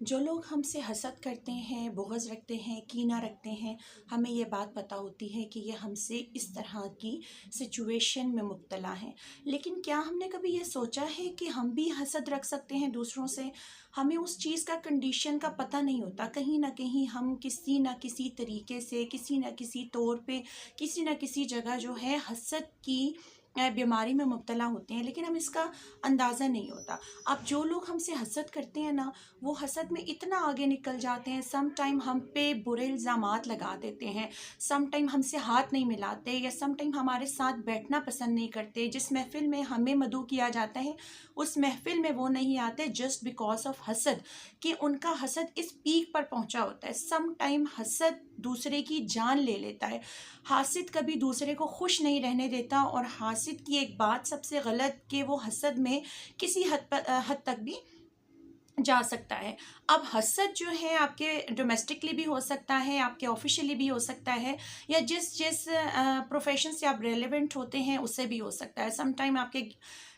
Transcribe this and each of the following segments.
जो लोग हमसे हसद करते हैं, बुग़्ज़ रखते हैं, कीना रखते हैं, हमें ये बात पता होती है कि ये हमसे इस तरह की सिचुएशन में मुब्तला हैं। लेकिन क्या हमने कभी ये सोचा है कि हम भी हसद रख सकते हैं दूसरों से? हमें उस चीज़ का कंडीशन का पता नहीं होता। कहीं न कहीं हम किसी न किसी तरीके से, किसी न किसी तौर पे, किसी न किसी जगह जो है हसद की बीमारी में मुब्तला होते हैं, लेकिन हमें इसका अंदाज़ा नहीं होता। अब जो लोग हमसे हसद करते हैं ना, वो हसद में इतना आगे निकल जाते हैं, सम टाइम हम पे बुरे इल्ज़ामात लगा देते हैं, सम टाइम हमसे हाथ नहीं मिलाते या सम टाइम हमारे साथ बैठना पसंद नहीं करते। जिस महफ़िल में हमें मदऊ किया जाता है, उस महफ़िल में वो नहीं आते जस्ट बिकॉज़ ऑफ हसद, कि उनका हसद इस पीक पर पहुँचा होता है। सम टाइम हसद दूसरे की जान ले लेता है। हासिद कभी दूसरे को खुश नहीं रहने देता, और हासिद की एक बात सबसे गलत कि वो हसद में किसी हद तक भी जा सकता है। अब हसद जो है आपके डोमेस्टिकली भी हो सकता है, आपके ऑफ़िशियली भी हो सकता है, या जिस जिस प्रोफ़ेशन से आप रेलेवेंट होते हैं उससे भी हो सकता है। सम टाइम आपके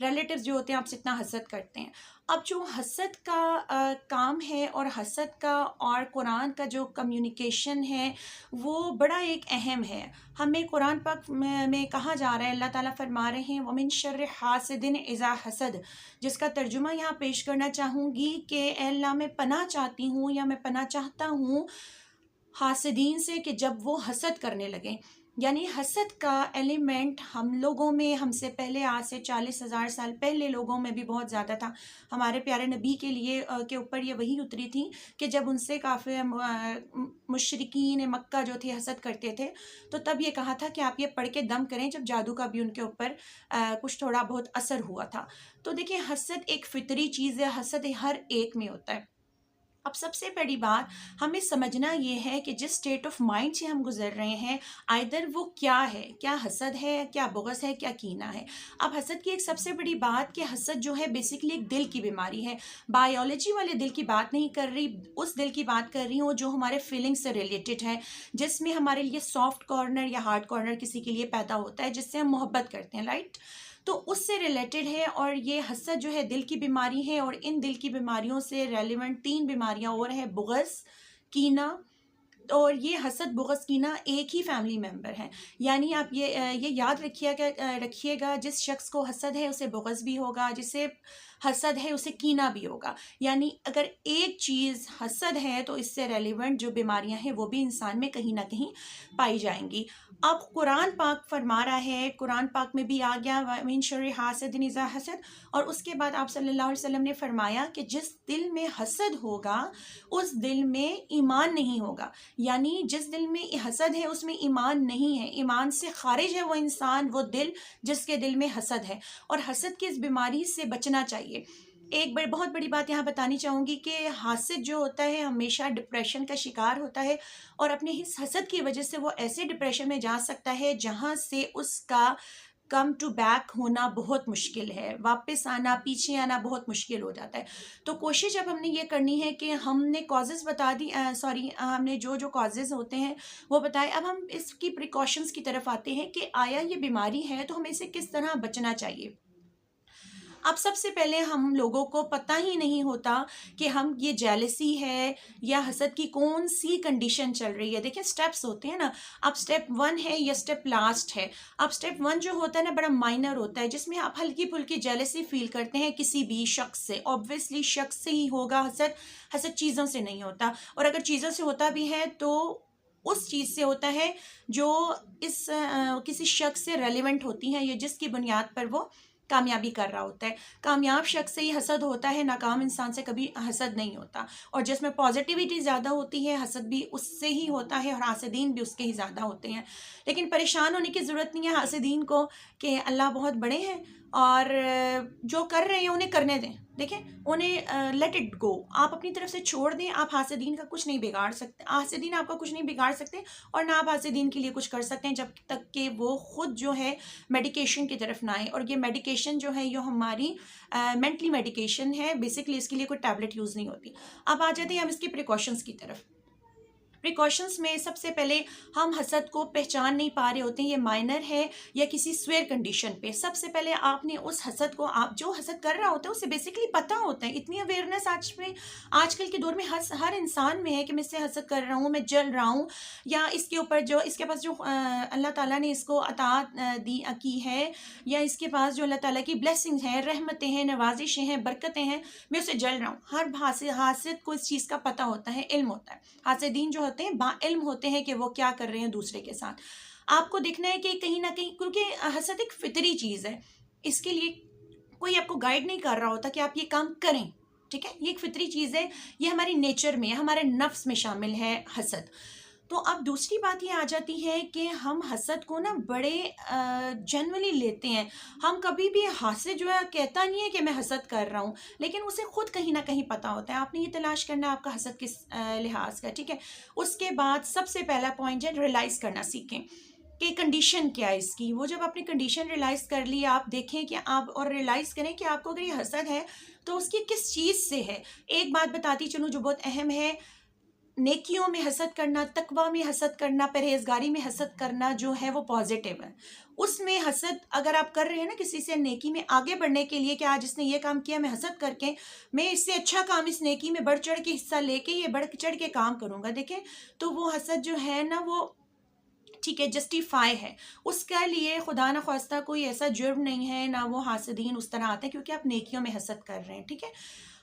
रिलेटिव्स जो होते हैं आपसे इतना हसद करते हैं। अब जो हसद का काम है, और हसद का और कुरान का जो कम्युनिकेशन है, वो बड़ा एक अहम है। हमें कुरान पाक में कहा जा रहा है, अल्लाह ताला फरमा रहे हैं, वमिन शर्रि हासिदिन इज़ा हसद, जिसका तर्जुमा यहाँ पेश करना चाहूँगी कि ए अल्लाह मैं पनाह चाहती हूँ, या मैं पनाह चाहता हूँ हासिदीन से, कि जब वो हसद करने लगें। यानी हसद का एलिमेंट हम लोगों में, हमसे पहले आज से 40,000 साल पहले लोगों में भी बहुत ज़्यादा था। हमारे प्यारे नबी के लिए के ऊपर ये वही उतरी थी कि जब उनसे काफ़ी मुशरिकीन मक्का जो थे हसद करते थे, तो तब ये कहा था कि आप ये पढ़ के दम करें, जब जादू का भी उनके ऊपर कुछ थोड़ा बहुत असर हुआ था। तो देखिए, हसद एक फ़ितरी चीज़ है, हसद हर एक में होता है। अब सबसे बड़ी बात हमें समझना ये है कि जिस स्टेट ऑफ माइंड से हम गुजर रहे हैं, आइदर वो क्या है, क्या हसद है, क्या बुग़्ज़ है, क्या कीना है। अब हसद की एक सबसे बड़ी बात कि हसद जो है बेसिकली एक दिल की बीमारी है। बायोलॉजी वाले दिल की बात नहीं कर रही, उस दिल की बात कर रही हूँ जो हमारे फीलिंग्स से रिलेटेड है, जिसमें हमारे लिए सॉफ्ट कॉर्नर या हार्ड कॉर्नर किसी के लिए पैदा होता है, जिससे हम मोहब्बत करते हैं, राइट। तो उससे रिलेटेड है, और ये हसद जो है दिल की बीमारी है, और इन दिल की बीमारियों से रेलिवेंट 3 बीमारियां और है, बुग़्ज़, कीना। और ये हसद, बुग़्ज़, कीना एक ही फैमिली मेंबर हैं। यानी आप ये याद रखिएगा, जिस शख्स को हसद है उसे बुग़्ज़ भी होगा, जिसे हसद है उसे कीना भी होगा। यानी अगर एक चीज़ हसद है, तो इससे रेलिवेंट जो बीमारियां हैं वो भी इंसान में कहीं ना कहीं पाई जाएंगी। अब कुरान पाक फरमा रहा है, कुरान पाक में भी आ गया, व मिन शर्रि हासिदिन इज़ा हसद, और उसके बाद आप सल्लल्लाहु अलैहि वसल्लम ने फरमाया कि जिस दिल में हसद होगा, उस दिल में ईमान नहीं होगा। यानी जिस दिल में हसद है उसमें ईमान नहीं है, ईमान से खारिज है वो इंसान, वो दिल जिसके दिल में हसद है। और हसद की इस बीमारी से बचना चाहिए। एक बहुत बड़ी बात यहाँ बतानी चाहूँगी कि हासिद जो होता है हमेशा डिप्रेशन का शिकार होता है, और अपने इस हसद की वजह से वो ऐसे डिप्रेशन में जा सकता है जहाँ से उसका कम टू बैक होना बहुत मुश्किल है, वापस आना, पीछे आना बहुत मुश्किल हो जाता है। तो कोशिश अब हमने ये करनी है कि हमने कॉजेज़ बता दी, हमने जो जो कॉजेज़ होते हैं वो बताए। अब हम इसकी प्रिकॉशंस की तरफ आते हैं कि आया ये बीमारी है तो हमें इसे किस तरह बचना चाहिए। अब सबसे पहले हम लोगों को पता ही नहीं होता कि हम ये जेलसी है या हसद की कौन सी कंडीशन चल रही है। देखिए, स्टेप्स होते हैं ना। अब स्टेप 1 है, या स्टेप लास्ट है। अब स्टेप 1 जो होता है ना, बड़ा माइनर होता है, जिसमें आप हल्की फुल्की जेलसी फील करते हैं किसी भी शख्स से। ऑब्वियसली शख्स से ही होगा हसद, हसद चीज़ों से नहीं होता। और अगर चीज़ों से होता भी है तो उस चीज़ से होता है जो किसी शख्स से रेलिवेंट होती है, या जिसकी बुनियाद पर वो कामयाबी कर रहा होता है। कामयाब शख्स से ही हसद होता है, नाकाम इंसान से कभी हसद नहीं होता। और जिसमें पॉजिटिविटी ज़्यादा होती है, हसद भी उससे ही होता है, और हासिदीन भी उसके ही ज़्यादा होते हैं। लेकिन परेशान होने की ज़रूरत नहीं है हासिदीन को, कि अल्लाह बहुत बड़े हैं और जो कर रहे हैं उन्हें करने दें। देखें, उन्हें लेट इट गो, आप अपनी तरफ से छोड़ दें। आप हासिदीन का कुछ नहीं बिगाड़ सकते, हासिदीन आपका कुछ नहीं बिगाड़ सकते, और ना आप हासिदीन के लिए कुछ कर सकते हैं, जब तक कि वो खुद जो है मेडिकेशन की तरफ ना आए। और ये मेडिकेशन जो है ये हमारी मेंटली मेडिकेशन है, बेसिकली इसके लिए कोई टैबलेट यूज़ नहीं होती। अब आ जाते हैं हम इसकी प्रिकॉशंस की तरफ। प्रिकॉशंस में सबसे पहले हम हसद को पहचान नहीं पा रहे होते हैं ये माइनर है या किसी स्वेयर कंडीशन पे। सबसे पहले आपने उस हसद को, आप जो हसद कर रहा होता है उसे बेसिकली पता होता है। इतनी अवेयरनेस आजकल के दौर में हर इंसान में है कि मैं इससे हसद कर रहा हूँ, मैं जल रहा हूँ, या इसके ऊपर जो इसके पास जो अल्लाह ताला ने इसको अतात दी की है, या इसके पास जो अल्लाह ताला की ब्लेसिंग्स हैं, रहमतें हैं, नवाजिशें हैं, बरकतें हैं, मैं उससे जल रहा हूँ। हर हासिद को इस चीज़ का पता होता है, इल्म होता है। हासिदीन जो होते हैं बाइल्म होते हैं कि वो क्या कर रहे हैं दूसरे के साथ। आपको देखना है कि कहीं ना कहीं, क्योंकि हसद एक फितरी चीज़ है, इसके लिए कोई आपको गाइड नहीं कर रहा होता कि आप ये काम करें, ठीक है। ये एक फितरी चीज़ है, ये हमारी नेचर में, हमारे नफ्स में शामिल है हसद। तो अब दूसरी बात ये आ जाती है कि हम हसद को ना बड़े जनरली लेते हैं। हम कभी भी हासिद जो है कहता नहीं है कि मैं हसद कर रहा हूँ, लेकिन उसे खुद कहीं ना कहीं पता होता है। आपने ये तलाश करना है आपका हसद किस लिहाज का, ठीक है। उसके बाद सबसे पहला पॉइंट है रियलाइज़ करना सीखें कि कंडीशन क्या है इसकी। वो जब आपने कंडीशन रियलाइज़ कर ली, आप देखें कि आप, और रियलाइज़ करें कि आपको अगर ये हसद है तो उसकी किस चीज़ से है। एक बात बताती चलूँ जो बहुत अहम है, नेकियों में हसद करना, तकवा में हसद करना, परहेजगारी में हसद करना जो है वो पॉजिटिव है। उसमें हसद अगर आप कर रहे हैं ना किसी से नेकी में आगे बढ़ने के लिए कि आज इसने ये काम किया, मैं हसद करके मैं इससे अच्छा काम इस नेकी में बढ़ चढ़ के हिस्सा लेके ये बढ़ चढ़ के काम करूँगा, देखें तो वो हसद जो है ना वो ठीक है, जस्टिफाई है। उसके लिए खुदा न ख्वास्ता कोई ऐसा जुर्म नहीं है, ना वो हासदीन उस तरह आते हैं क्योंकि आप नेकियों में हसद कर रहे हैं, ठीक है।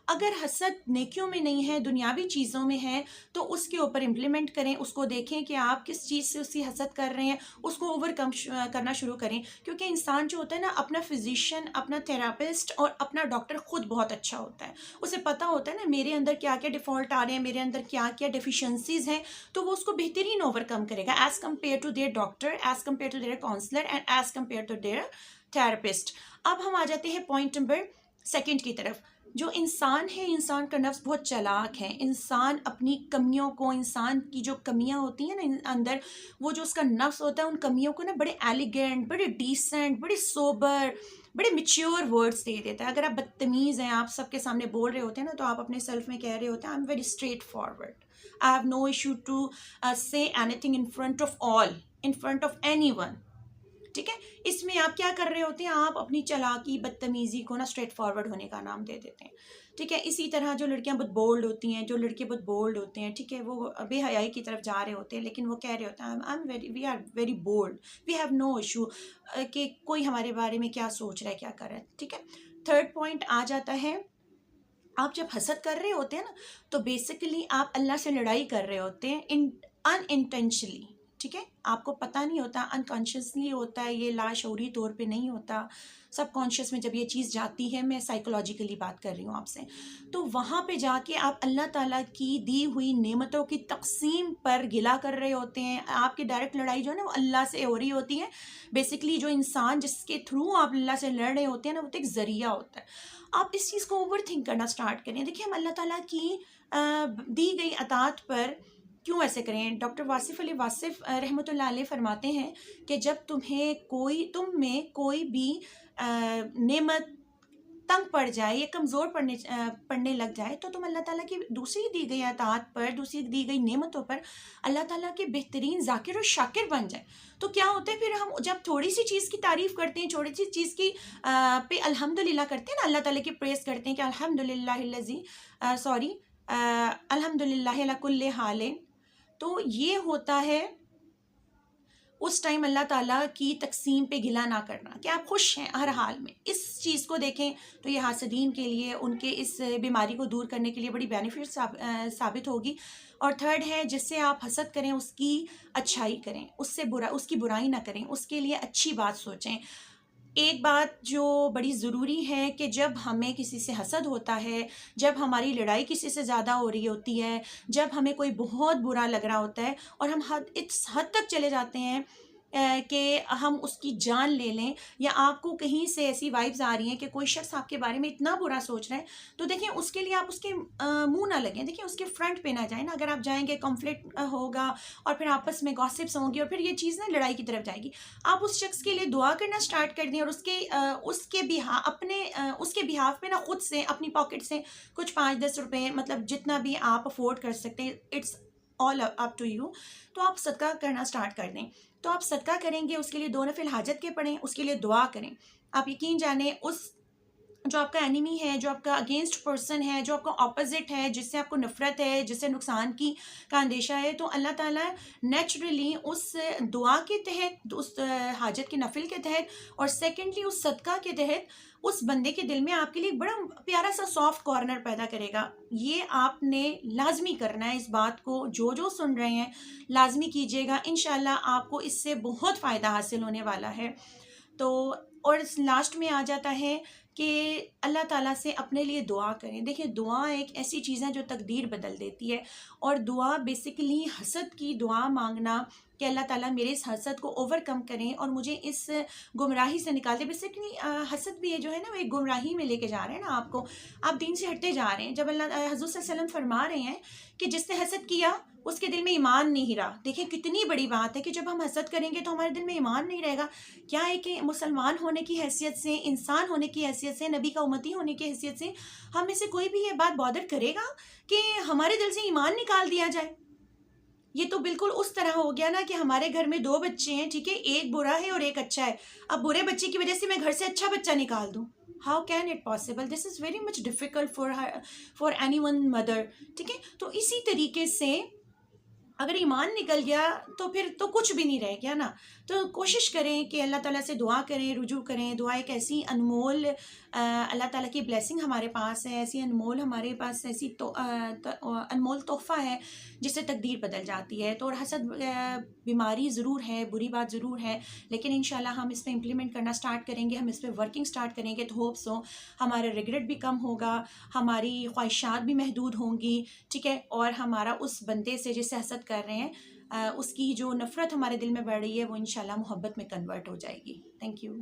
अगर हसद नेकियों में नहीं है, दुनियावी चीज़ों में है, तो उसके ऊपर इम्प्लीमेंट करें, उसको देखें कि आप किस चीज़ से उसकी हसद कर रहे हैं, उसको ओवरकम करना शुरू करें। क्योंकि इंसान जो होता है ना, अपना फिजिशियन, अपना थेरापिस्ट और अपना डॉक्टर खुद बहुत अच्छा होता है। उसे पता होता है ना मेरे अंदर क्या क्या डिफ़ॉल्ट आ रहे हैं, मेरे अंदर क्या क्या डिफिशेंसीज हैं, तो वो उसको बेहतरीन ओवरकम करेगा as compare to their doctor, as compare to their counsellor and as compare to their therapist. अब हम आ जाते हैं पॉइंट नंबर सेकंड की तरफ। जो इंसान है, इंसान का नफ्स बहुत चालाक है। इंसान अपनी कमियों को, इंसान की जो कमियां होती हैं ना अंदर, वो जो उसका नफ्स होता है, उन कमियों को ना बड़े एलिगेंट, बड़े डिसेंट, बड़े सोबर, बड़े मैच्योर वर्ड्स दे देता है। अगर आप बदतमीज़ हैं, आप सबके सामने बोल रहे होते हैं ना, तो आप अपने सेल्फ में कह रहे होते हैं I am very straightforward, I have no issue to say anything in front of all, in front of anyone, ठीक है। इसमें आप क्या कर रहे होते हैं, आप अपनी चालाकी, बदतमीजी को ना स्ट्रेट फॉरवर्ड होने का नाम दे देते हैं, ठीक है। इसी तरह जो लड़कियां बहुत बोल्ड होती हैं, जो लड़के बहुत बोल्ड होते हैं, ठीक है, वो बेहयाई की तरफ जा रहे होते हैं, लेकिन वो कह रहे होते हैं I am very, we are very bold, we have no issue कि कोई हमारे बारे में क्या सोच रहा है, क्या कर रहा है, ठीक है। थर्ड पॉइंट आ जाता है, आप जब हसद कर रहे होते हैं ना, तो बेसिकली आप अल्लाह से लड़ाई कर रहे होते हैं, इन अनइंटेंशनली, ठीक है। आपको पता नहीं होता, अनकॉन्शियसली होता है, ये लाशऊरी तौर पे नहीं होता, सबकॉन्शियस में जब ये चीज़ जाती है, मैं साइकोलॉजिकली बात कर रही हूँ आपसे, तो वहाँ पे जाके आप अल्लाह ताला की दी हुई नेमतों की तकसीम पर गिला कर रहे होते हैं। आपकी डायरेक्ट लड़ाई जो है ना वो अल्लाह से हो रही होती है। बेसिकली जो इंसान जिसके थ्रू आप अल्लाह से लड़ रहे होते हैं ना, वो तो एक ज़रिया होता है। आप इस चीज़ को ओवर थिंक करना स्टार्ट करें। देखिए, हम अल्लाह ताला की दी गई अतात पर क्यों ऐसे करें। डॉक्टर वासिफ़ अली वासिफ़ रहमतुल्लाह अलैह फरमाते हैं कि जब तुम में कोई भी नेमत तंग पड़ जाए या कमज़ोर पड़ने लग जाए, तो तुम अल्लाह ताला की दूसरी दी गई अतात पर, दूसरी दी गई नेमतों पर अल्लाह ताला के बेहतरीन ज़ाकिर और शाकिर बन जाए। तो क्या होता है, फिर हम जब थोड़ी सी चीज़ की तारीफ़ करते हैं, थोड़ी सी चीज़ की पे अल्हम्दुलिल्लाह करते हैं ना, अल्लाह ताला की प्रेज़ करते हैं कि अल्हम्दुलिल्लाहिल्लज़ी सॉरी अल्हम्दुलिल्लाहि अला कुल्ली हालिन, तो ये होता है उस टाइम अल्लाह ताला की तकसीम पे गिला ना करना कि आप खुश हैं हर हाल में। इस चीज़ को देखें तो ये हासदीन के लिए, उनके इस बीमारी को दूर करने के लिए बड़ी बेनिफिट साबित होगी। और थर्ड है, जिससे आप हसद करें उसकी अच्छाई करें, उसकी बुराई ना करें, उसके लिए अच्छी बात सोचें। एक बात जो बड़ी ज़रूरी है कि जब हमें किसी से हसद होता है, जब हमारी लड़ाई किसी से ज़्यादा हो रही होती है, जब हमें कोई बहुत बुरा लग रहा होता है और हम इस हद तक चले जाते हैं कि हम उसकी जान ले लें, या आपको कहीं से ऐसी वाइब्स आ रही हैं कि कोई शख्स आपके बारे में इतना बुरा सोच रहा है, तो देखिए उसके लिए आप उसके मुंह ना लगें, देखिए उसके फ्रंट पे ना जाएं ना। अगर आप जाएंगे कॉन्फ्लिक्ट होगा और फिर आपस में गॉसिप्स होंगी और फिर ये चीज़ ना लड़ाई की तरफ जाएगी। आप उस शख्स के लिए दुआ करना स्टार्ट कर दें और उसके बिहाफ पे ना खुद से अपनी पॉकेट से कुछ 5-10 रुपए, मतलब जितना भी आप अफोर्ड कर सकते हैं, it's all up to you. तो आप सदका करना स्टार्ट कर दें। तो आप सदका करेंगे, उसके लिए 2 नफिल हाजत के पढ़ें, उसके लिए दुआ करें। आप यकीन जाने उस जो आपका एनिमी है, जो आपका अगेंस्ट पर्सन है, जो आपका ऑपोजिट है, जिससे आपको नफ़रत है, जिससे नुकसान की का अंदेशा है, तो अल्लाह ताला नेचुरली उस दुआ के तहत, उस हाजत के नफिल के तहत, और सेकेंडली उस सदका के तहत उस बंदे के दिल में आपके लिए बड़ा प्यारा सा सॉफ्ट कॉर्नर पैदा करेगा। ये आपने लाजमी करना है। इस बात को जो जो सुन रहे हैं लाजमी कीजिएगा, इंशाल्लाह आपको इससे बहुत फ़ायदा हासिल होने वाला है। तो और लास्ट में आ जाता है कि अल्लाह ताला से अपने लिए दुआ करें। देखिए, दुआ एक ऐसी चीज़ है जो तकदीर बदल देती है। और दुआ बेसिकली हसद की दुआ मांगना कि अल्लाह ताला मेरे इस हसद को ओवरकम करें और मुझे इस गुमराही से निकाल दें। बेसिकली हसद भी है जो है ना, वो एक गुमराही में लेके जा रहे हैं ना आपको, आप दीन से हटते जा रहे हैं। जब अल्लाह हज़रत सल्लल्लाहु अलैहि वसल्लम फरमा रहे हैं कि जिसने हसद किया उसके दिल में ईमान नहीं रहा। देखिए कितनी बड़ी बात है कि जब हम हसद करेंगे तो हमारे दिल में ईमान नहीं रहेगा। क्या है कि मुसलमान होने की हैसियत से, इंसान होने की हैसियत से, नबी का उम्मती होने की हैसियत से हम में से कोई भी ये बात बॉदर करेगा कि हमारे दिल से ईमान निकाल दिया जाए? ये तो बिल्कुल उस तरह हो गया ना कि हमारे घर में 2 बच्चे हैं, ठीक है, एक बुरा है और एक अच्छा है। अब बुरे बच्चे की वजह से मैं घर से अच्छा बच्चा निकाल दूं? How can it possible? This is very much difficult for any one mother. ठीक है, तो इसी तरीके से अगर ईमान निकल गया तो फिर तो कुछ भी नहीं रह गया ना। तो कोशिश करें कि अल्लाह ताला से दुआ करें, रुजू करें। दुआ एक ऐसी अनमोल अल्लाह ताला की ब्लेसिंग हमारे पास है, ऐसी अनमोल हमारे पास ऐसी तो अनमोल तोहफ़ा है जिससे तकदीर बदल जाती है। तो और हसद बीमारी ज़रूर है, बुरी बात ज़रूर है, लेकिन इंशाल्लाह हम इस पर इम्प्लीमेंट करना स्टार्ट करेंगे, हम इस पर वर्किंग स्टार्ट करेंगे तो होप सो हमारा रिग्रेट भी कम होगा, हमारी ख्वाहिशात भी महदूद होंगी, ठीक है, और हमारा उस बंदे से जिससे हसद कर रहे हैं उसकी जो नफ़रत हमारे दिल में बढ़ रही है वो इंशाल्लाह मोहब्बत में कन्वर्ट हो जाएगी। Thank you.